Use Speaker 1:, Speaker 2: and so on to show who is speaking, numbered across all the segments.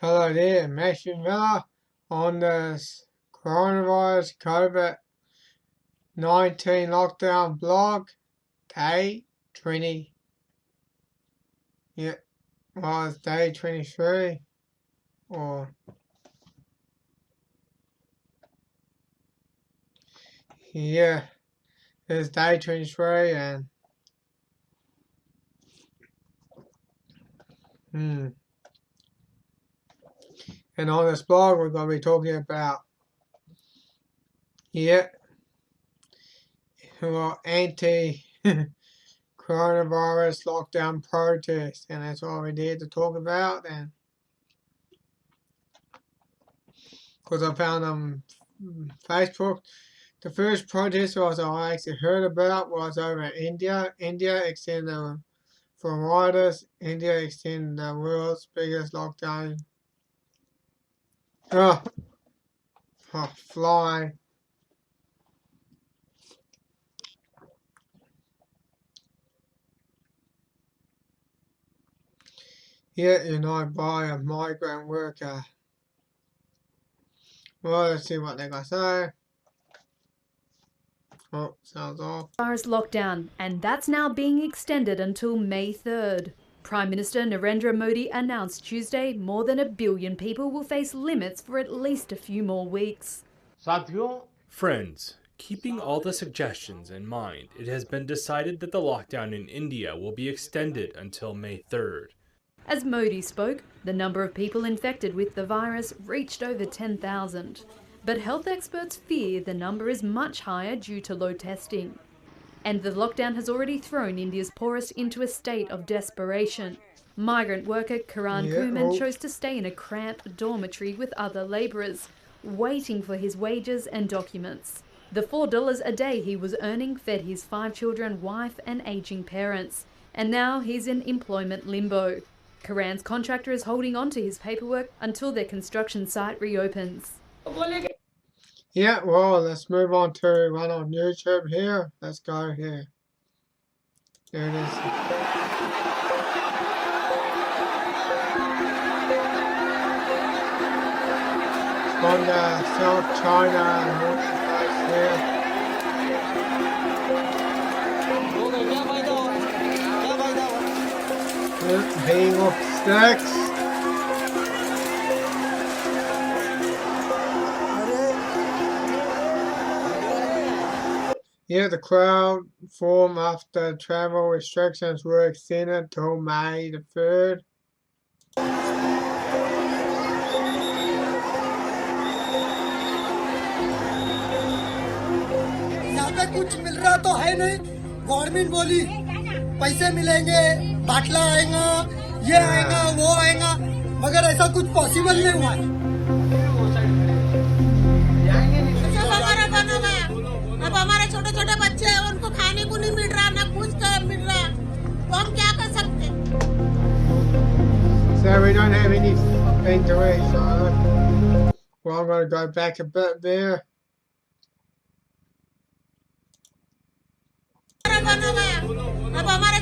Speaker 1: Hello there, Matthew Miller on the coronavirus COVID-19 lockdown blog, day 20. Yeah, well, it's day 23, or yeah, it's day 23, and and on this blog we're going to be talking about anti coronavirus lockdown protest, and that's what we're here to talk about. And because I found on Facebook, the first protest I actually heard about was over in India. India extended for riders. India extended the world's biggest lockdown. Fly. Yet united by a migrant worker. Well, let's see what they got to say. Oh, sounds off.
Speaker 2: Virus lockdown, and that's now being extended until May 3rd. Prime Minister Narendra Modi announced Tuesday more than 1 billion people will face limits for at least a few more weeks.
Speaker 3: Friends, keeping all the suggestions in mind, it has been decided that the lockdown in India will be extended until May 3rd.
Speaker 2: As Modi spoke, the number of people infected with the virus reached over 10,000. But health experts fear the number is much higher due to low testing. And the lockdown has already thrown India's poorest into a state of desperation. Migrant worker Karan Kuman chose to stay in a cramped dormitory with other labourers, waiting for his wages and documents. The $4 a day he was earning fed his 5 children, wife and ageing parents. And now he's in employment limbo. Karan's contractor is holding on to his paperwork until their construction site reopens.
Speaker 1: Yeah, well, let's move on to one on YouTube here. Let's go here. There it is. On the South China place here. Hanging off snacks. Yeah, the crowd formed after travel restrictions were extended till May the 3rd.
Speaker 4: यहाँ पे कुछ मिल रहा तो है नहीं। Government बोली पैसे मिलेंगे, बाटला आएगा, ये आएगा, वो आएगा, मगर ऐसा कुछ पॉसिबल नहीं हुआ है। अब हमारे छोटे छोटे बच्चे हैं, उनको खाने को नहीं मिल रहा, ना कुछ मिल रहा, तो हम क्या कर सकते?
Speaker 1: So we don't have anything to eat, so well, I'm going to go back a bit there.
Speaker 4: अब हमारे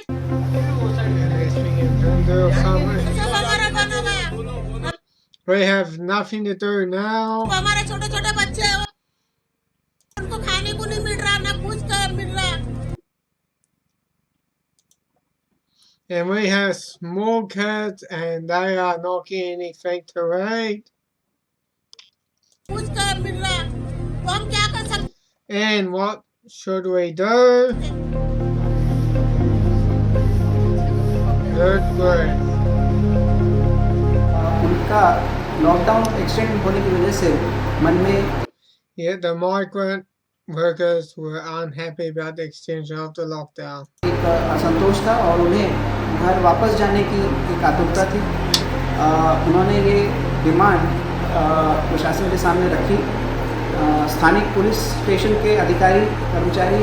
Speaker 1: We have nothing to do now.
Speaker 4: हमारे छोटे छोटे बच्चे हैं, उनको खाने को नहीं मिल रहा, ना कुछ मिल रहा।
Speaker 1: And we have small kids and they are not getting anything to eat.
Speaker 4: कुछ मिल रहा, तो हम क्या कर सकते?
Speaker 1: And what should we do? Good work.
Speaker 5: उनका लॉकडाउन एक्सटेंड होने की वजह से मन में
Speaker 1: The migrant workers were unhappy about the extension of the lockdown.
Speaker 5: एक असंतोष था और उन्हें घर वापस जाने की एक आतुरता थी। उन्होंने ये डिमांड प्रशासन के सामने रखी। स्थानिक पुलिस स्टेशन के अधिकारी कर्मचारी,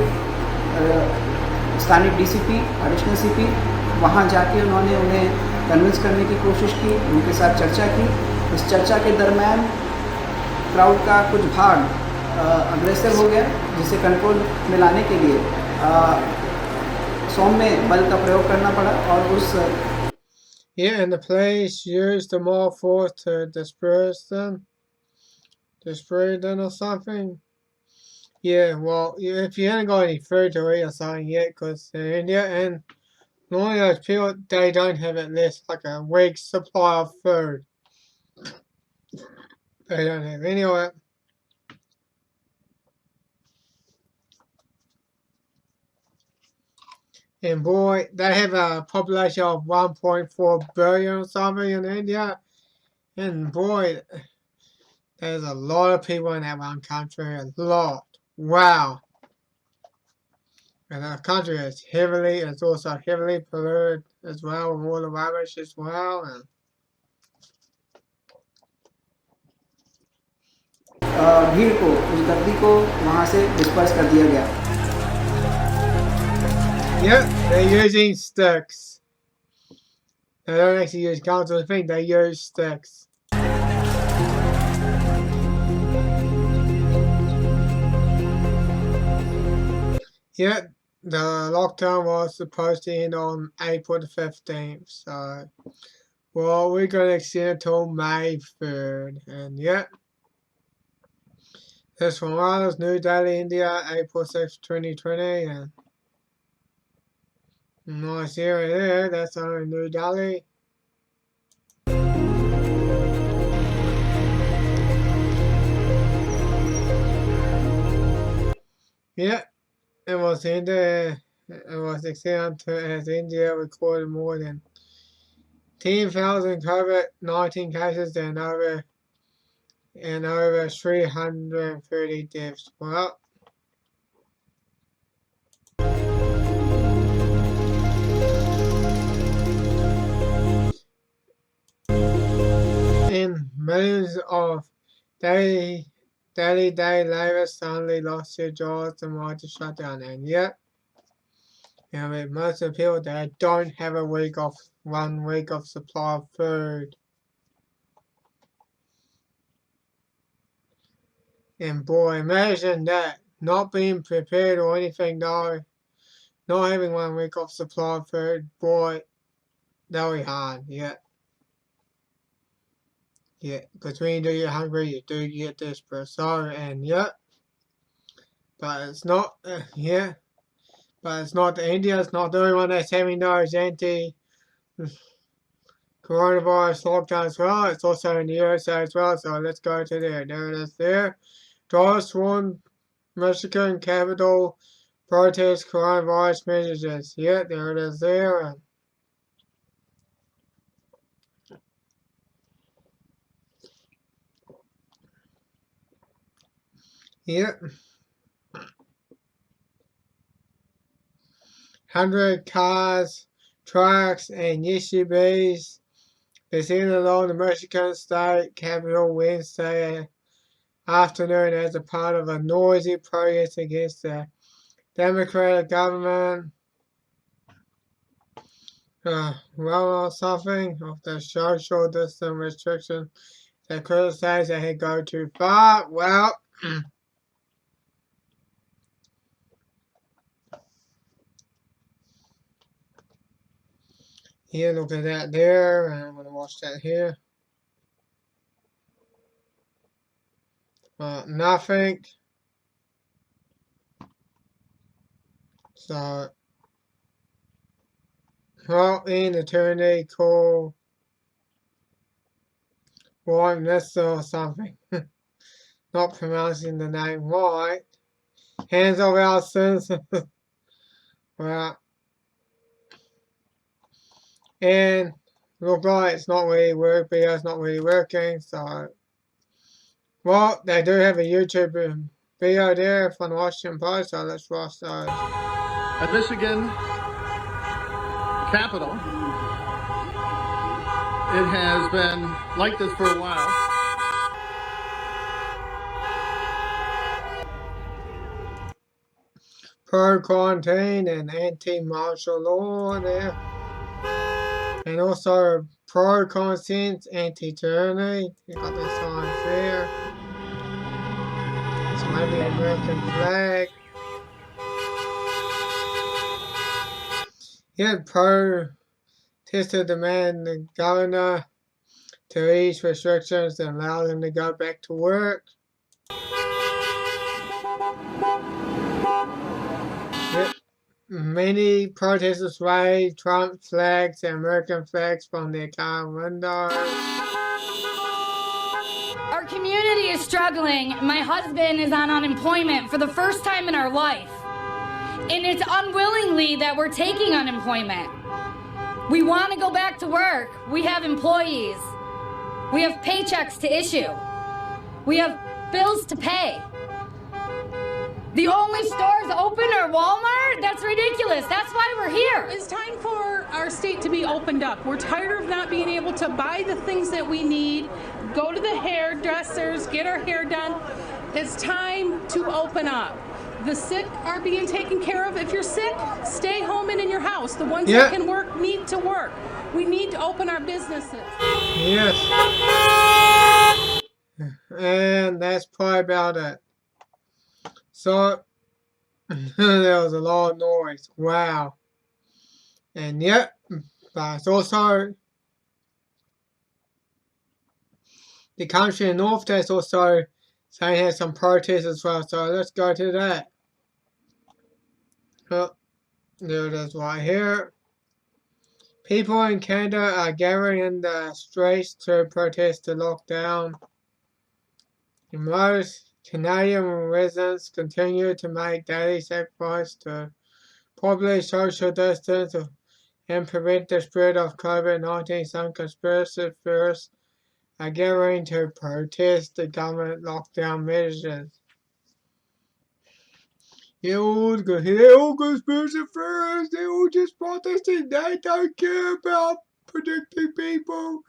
Speaker 5: स्थानिक डीसीपी, एडिशनल सीपी वहाँ जाके उन्होंने उन्हें कन्विंस करने की कोशिश की, उनके साथ चर्चा की। इस चर्चा के दरम्यान क्राउड का कुछ भाग अग्रेसिव हो गया, जिसे कंट्रोल में लाने के लिए सौम्य बल का प्रयोग करना पड़ा और उस
Speaker 1: Yeah, and the police used the more force to disperse them or something. Yeah, well, if you haven't got any food to eat or something yet, because in India, and normally those people, they don't have at least like a week's supply of food. They don't have any of it. And boy, they have a population of 1.4 billion or something in India. And boy, there's a lot of people in that one country. A lot. Wow. And the country is it's also heavily polluted as well with all the rubbish as well. And
Speaker 5: भीड़ को, उस गर्दी को वहाँ से disperse कर दिया गया।
Speaker 1: yep, they're using sticks. They don't actually use guns or anything, they use sticks. Yep, the lockdown was supposed to end on April the 15th, so well, we're going to extend it till May 3rd, and yep. This from us, New Delhi, India, April 6th, 2020, and nice area there, that's only New Delhi. Yeah, it was India. It was extended as India recorded more than 10,000 COVID-19 cases and over 330 deaths. Well, and millions of daily day labour suddenly lost their jobs and wanted to shut down, and yet, with most of the people that don't have 1 week of supply of food. And boy, imagine that, not being prepared or anything, no, not having 1 week of supply of food, boy, that'll be hard, yeah. Yeah, because when you do get hungry, you do get desperate. So, and yeah, but it's not, yeah, but it's not India, it's not the only one that's having those anti-coronavirus lockdowns as well. It's also in the USA as well. So let's go to there. There it is there. Dallas won Michigan Capitol protest coronavirus measures. Yeah, there it is there. Yep. 100 cars, trucks, and SUVs descended along the Michigan State Capitol Wednesday afternoon as a part of a noisy protest against the Democratic government. Or something of the social distance restriction that criticized that had gone too far. Well, here, look at that there, and I'm going to watch that here. Nothing. So, well, in attorney called Warren Nessa or something. Not pronouncing the name right. Hands of our sins. Well, and look like it's not really video's not really working, so well, they do have a YouTube video there from the Washington Post, so let's watch those.
Speaker 6: At Michigan Capitol, it has been like this for a while.
Speaker 1: Pro-quarantine and anti-martial law there. And also pro-consent, anti-tyranny. You got the signs there. So maybe an American flag. Yeah, protesters demand the governor to ease restrictions and allow them to go back to work. Yep. Many protesters waved Trump flags and American flags from their car windows.
Speaker 7: Our community is struggling. My husband is on unemployment for the first time in our life. And it's unwillingly that we're taking unemployment. We want to go back to work. We have employees. We have paychecks to issue. We have bills to pay. The only stores open are Walmart? That's ridiculous. That's why we're here.
Speaker 8: It's time for our state to be opened up. We're tired of not being able to buy the things that we need, go to the hairdressers, get our hair done. It's time to open up. The sick are being taken care of. If you're sick, stay home and in your house. The ones that can work need to work. We need to open our businesses.
Speaker 1: Yes. And that's probably about it. So, there was a lot of noise. Wow. And yet, but it's also the country in North that's also saying has some protests as well. So let's go to that. Oh, there it is right here. People in Canada are gathering in the streets to protest the lockdown. Most Canadian residents continue to make daily sacrifices to properly social distance and prevent the spread of COVID-19. Some conspiracy theorists are gathering to protest the government lockdown measures. They're all conspiracy theorists. They're all just protesting. They don't care about protecting people.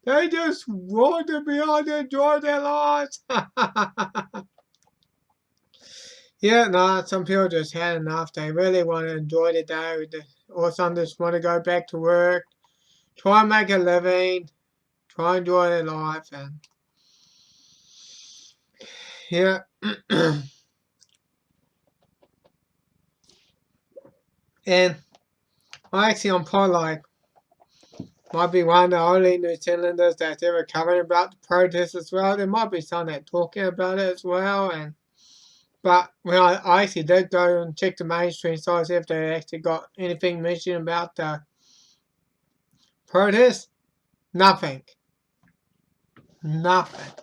Speaker 1: They just want to be able to enjoy their lives. Yeah, no, some people just had enough. They really want to enjoy the day. Or some just want to go back to work, try and make a living, try and enjoy their life. And yeah. And I'm probably like, might be one of the only New Zealanders that's ever covering about the protests as well. There might be some that talking about it as well. But when I actually did go and check the mainstream sites if they actually got anything mentioned about the protests, nothing. Nothing.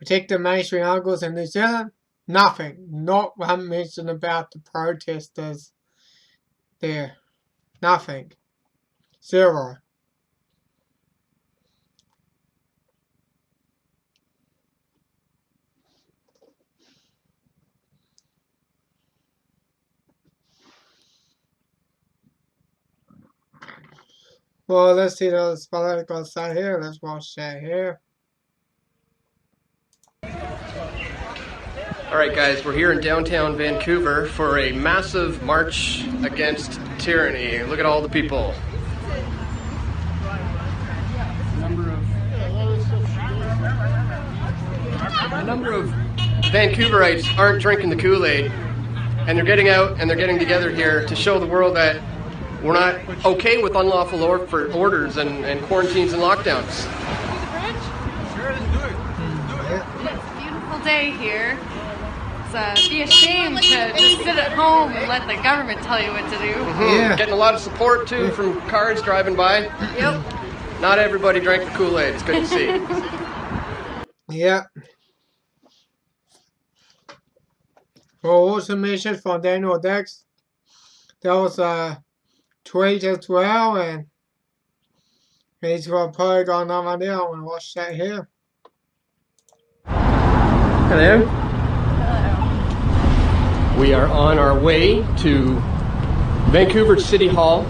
Speaker 1: I checked the mainstream articles in New Zealand, nothing. Not one mention about the protesters there. Nothing. Zero. Well, let's see those political side here. Let's watch that here.
Speaker 9: All right, guys, we're here in downtown Vancouver for a massive march against tyranny. Look at all the people. A number of Vancouverites aren't drinking the Kool-Aid, and they're getting out and they're getting together here to show the world that we're not okay with unlawful orders and quarantines and lockdowns.
Speaker 10: It's a beautiful day here. It'd be a shame to just sit at home and let the government tell you what to do.
Speaker 9: Yeah. Getting a lot of support too from cars driving by.
Speaker 10: Yep.
Speaker 9: Not everybody drank the Kool-Aid. It's good to see.
Speaker 1: Yeah. Well, also mentioned from Daniel Dex. That was a tweet as well, and he's probably got another idea. I want to watch that here.
Speaker 9: Hello. We are on our way to Vancouver City Hall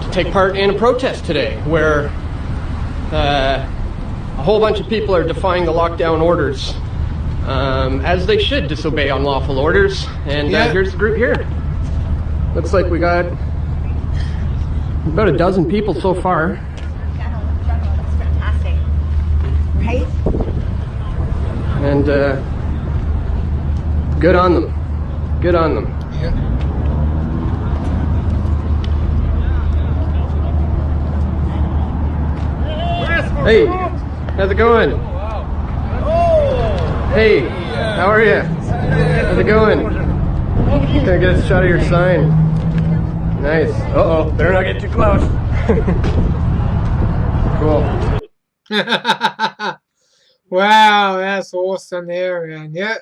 Speaker 9: to take part in a protest today where a whole bunch of people are defying the lockdown orders, as they should disobey unlawful orders. And here's the group here. Looks like we got about a dozen people so far.
Speaker 11: That's fantastic. Right?
Speaker 9: And good on them. Good on them. Hey, how's it going? Hey, how are you? How's it going? Can I get a shot of your sign? Nice. Uh-oh, better not get too close. Cool.
Speaker 1: Wow, that's awesome there, and yet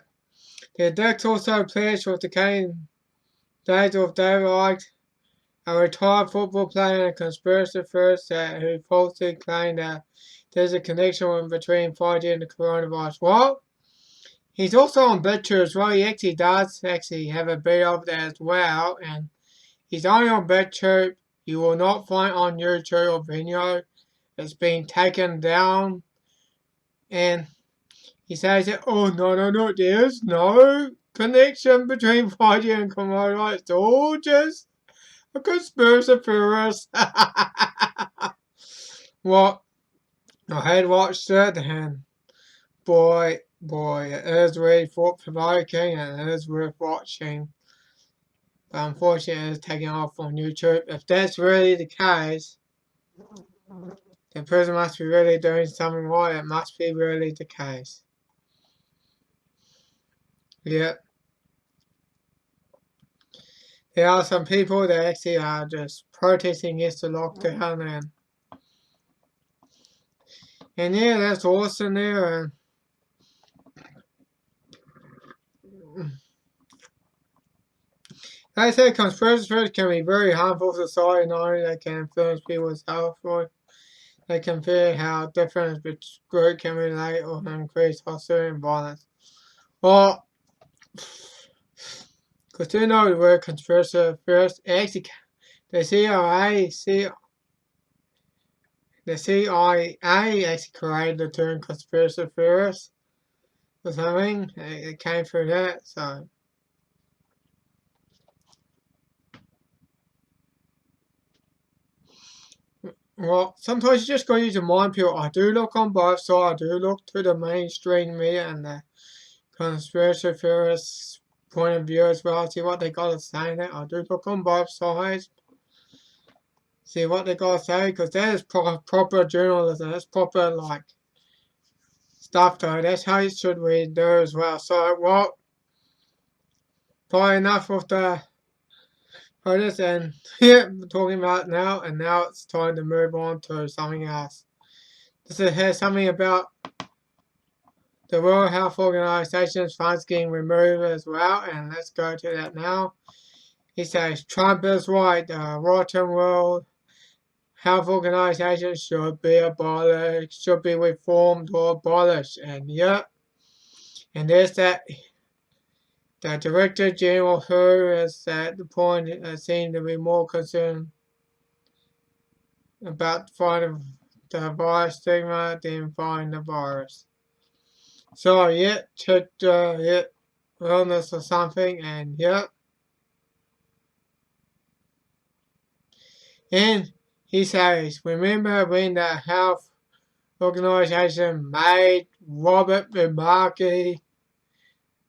Speaker 1: the deck also players with the Kane days of David Icke, a retired football player and a conspiracy theorist who falsely claimed that there's a connection between 5G and the coronavirus. Well, he's also on BitTube as well. He actually does have a bit of that as well, and he's only on BitTube. You will not find on YouTube or video. It's been taken down, and he says that, oh, no, there's no connection between 5G and coronavirus. It's all just a conspiracy theorist. Well, I had watched it, and boy, it is really thought-provoking, and it is worth watching. But unfortunately, it's taken off on YouTube. If that's really the case, the person must be really doing something right. It must be really the case. Yeah. There are some people that actually are just protesting against the lockdown, and yeah, that's awesome there. Like I said, conspiracy theories can be very harmful to society. Not only they can influence people's health, or they can fear how different groups can relate or increase hostility and violence. Well, because you know the word conspiracy theorist, actually, the CIA actually created the term conspiracy theorist or something. It came through that, so. Well, sometimes you just gotta use your mind, people. I do look on both sides. I do look to the mainstream media and the conspiracy theorists' point of view as well. See what they gotta say there. I do look on both sides. See what they gotta say, because that is proper journalism. That's proper, like, stuff, though. That's how you should read there as well. So, well, probably enough of the protest, and yeah, we're talking about now, and now it's time to move on to something else. This is something about the World Health Organization's funds getting removed as well, and let's go to that now. He says Trump is right. The rotten World Health Organization should be abolished, should be reformed or abolished, and yeah, and there's that. The Director General who is at the point seemed to be more concerned about fighting the virus stigma than fighting the virus. So yeah, check wellness or something, and yeah. And he says, remember when the health organization made Robert Remarque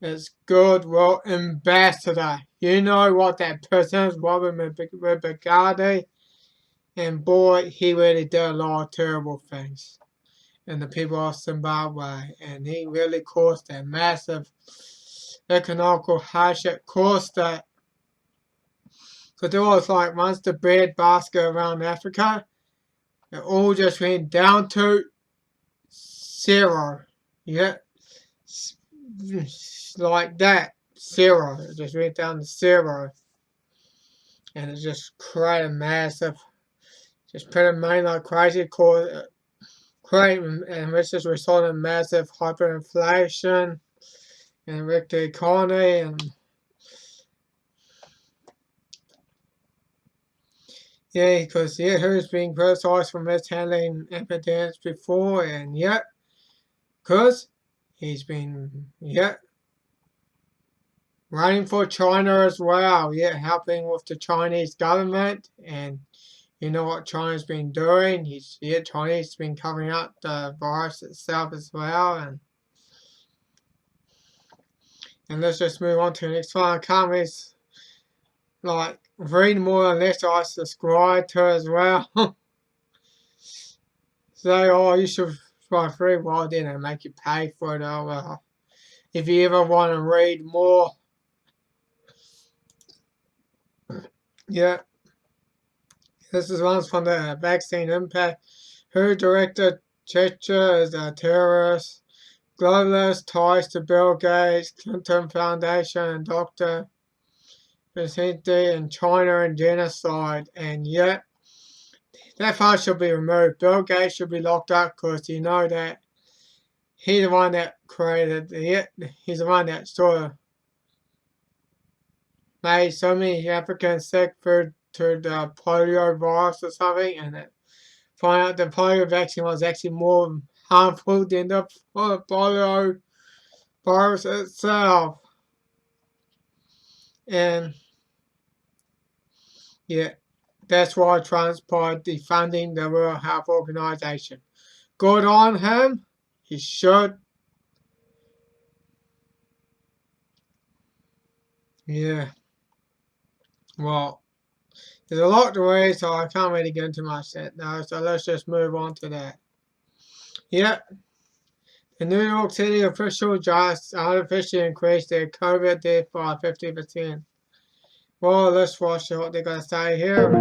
Speaker 1: as good world ambassador? You know what that person is, Robert Remarque, and boy, he really did a lot of terrible things in the people of Zimbabwe, and he really caused a massive economical hardship, caused that, because it was like once the bread basket around Africa, it all just went down to zero. Yeah, like that, zero. It just went down to zero, and it just created a massive, just put in money like crazy, and which just resulted in massive hyperinflation and wrecked the economy. And yeah, because who's been criticized for mishandling epidemics before, and yet, because he's been running for China as well, helping with the Chinese government, and you know what China's been doing. China's been covering up the virus itself as well, and let's just move on to the next one. I can't really read more unless I subscribe to it as well. say, oh, you should try free. Well, then they make you pay for it. If you ever want to read more, yeah, this is one from the vaccine impact. Who directed Chechnya as a terrorist? Globalist ties to Bill Gates, Clinton Foundation, and Dr. Vicente in China and genocide. And yet, that part should be removed. Bill Gates should be locked up because you know that he's the one that created it. He's the one that sort of made so many Africans sick to the polio virus or something, and find out the polio vaccine was actually more harmful than the polio virus itself. And yeah, that's why Trump's defunding the World Health Organization. Good on him. He should. Yeah. Well, there's a lot to read, so I can't really get into much that now. So let's just move on to that. Yeah. The New York City official just artificially increased their COVID death by 50%. Well, let's watch what they're going to say here.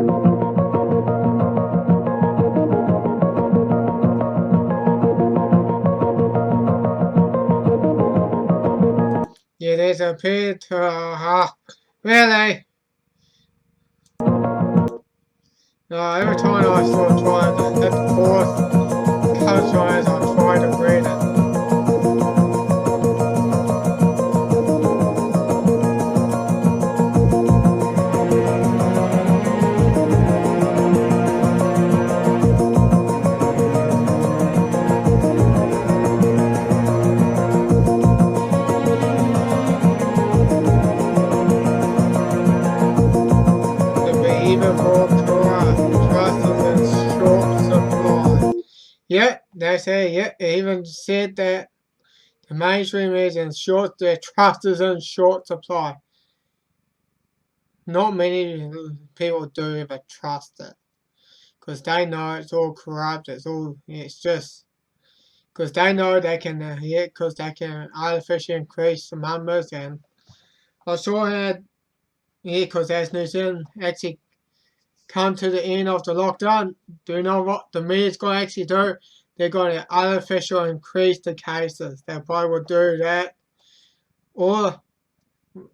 Speaker 1: Yeah, there's a appeared to, really? Every time I sort of try to hit the fourth culture as I try to read it. Yeah, they say, yeah, they even said that the mainstream is in short, their trust is in short supply. Not many people do ever trust it. Because they know it's all corrupt, it's just, because they know they can, because they can artificially increase the numbers. And I saw that, because as New Zealand actually come to the end of the lockdown, do you know what the media's going to actually do? They're going to artificially increase the cases. They probably will do that. Or,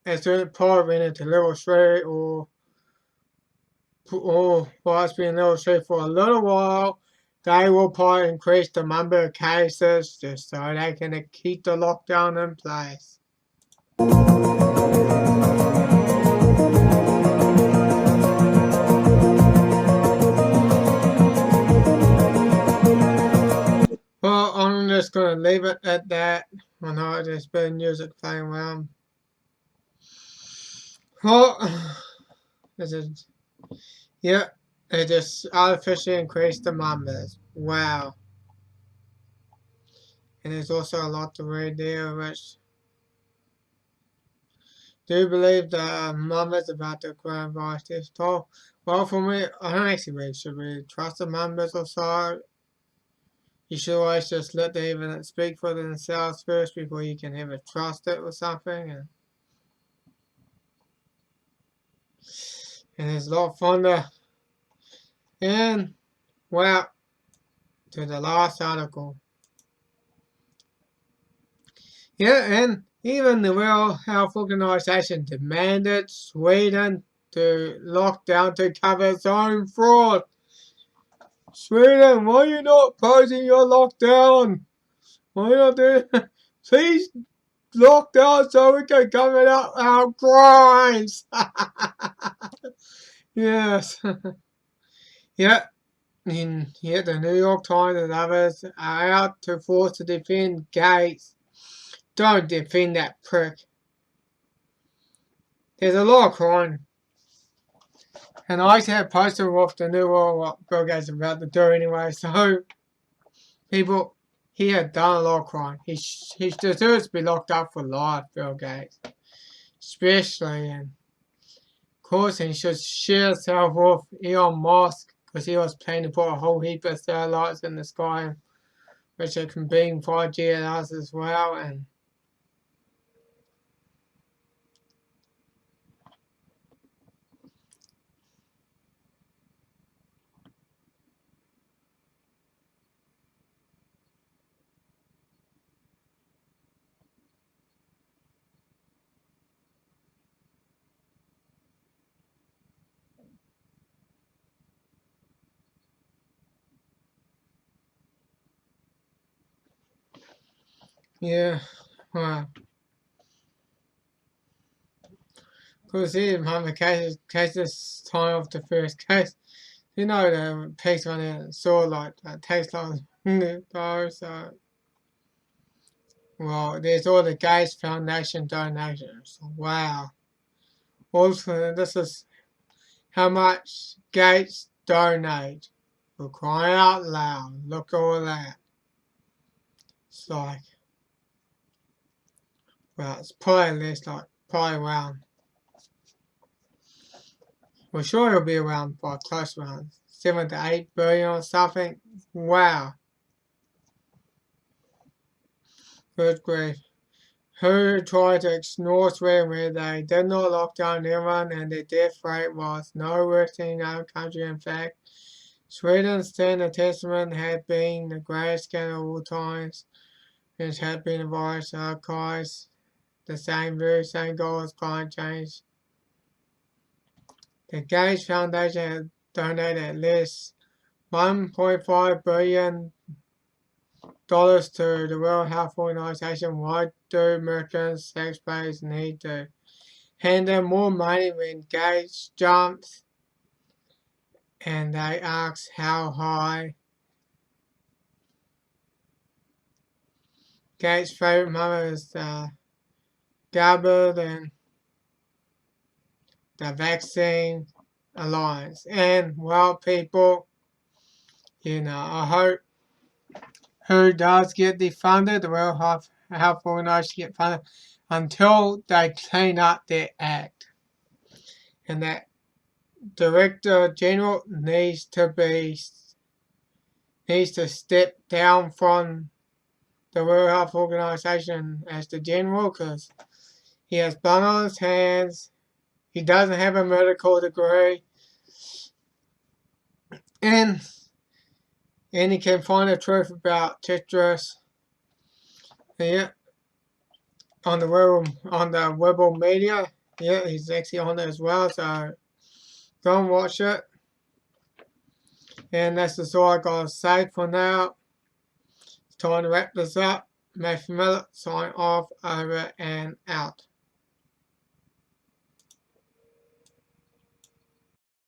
Speaker 1: as soon probably went into level 3, or while it's been level 3 for a little while, they will probably increase the number of cases just so they can keep the lockdown in place. Well, I'm just going to leave it at that. I know there's been music playing around. Well, yeah, they just artificially increased the numbers. Wow. And there's also a lot to read there, which do you believe the numbers about the coronavirus is told? Well, for me, I don't actually really should really trust the numbers or so. You should always just let the evidence speak for themselves first before you can ever trust it or something. And it's a lot of fun to. And, well, to the last article. Yeah, and even the World Health Organization demanded Sweden to lock down to cover its own fraud. Sweden, why are you not opposing your lockdown? Why are you not doing it? Please lock down so we can cover up our crimes. Yes. Yeah. Yet the New York Times and others are out to force to defend Gates. Don't defend that prick. There's a lot of crime. And I used to have a poster off the New World what Bill Gates is about to do anyway, so people, he had done a lot of crime. He deserves to be locked up for life, Bill Gates. Especially, and of course, he should share himself with Elon Musk, because he was planning to put a whole heap of satellites in the sky, which it can beam 5G at us as well. And yeah, well, because he didn't have the case this time of the first case. You know, the piece on it saw like that takes like though, so well, there's all the Gates Foundation donations. Wow. Also, this is how much Gates donate. For crying out loud. Look at all that. It's like, well, it's probably less like, probably around, well, sure it'll be around, by close around 7 to 8 billion or something. Wow. Good grief. Who tried to ignore Sweden where they did not lock down everyone and their death rate was no worse than any other country. In fact, Sweden's standard testament had been the greatest scandal of all times, which had been a virus archives, the very same goal as climate change. The Gates Foundation had donated at least $1.5 billion to the World Health Organization. Why do Americans taxpayers need to hand them more money when Gates jumps? And they ask how high. Gates' favorite mother is Gabbard and the Vaccine Alliance. And, well, people, I hope who does get defunded, the World Health Organization get funded until they clean up their act. And that Director General needs to step down from the World Health Organization as the general, because he has blood on his hands. He doesn't have a medical degree, and he can find the truth about Tetris. Yeah, on the Rebel media. Yeah, he's actually on there as well. So go and watch it. And that's just all I gotta say for now. It's time to wrap this up. Matthew Miller, sign off, over and out.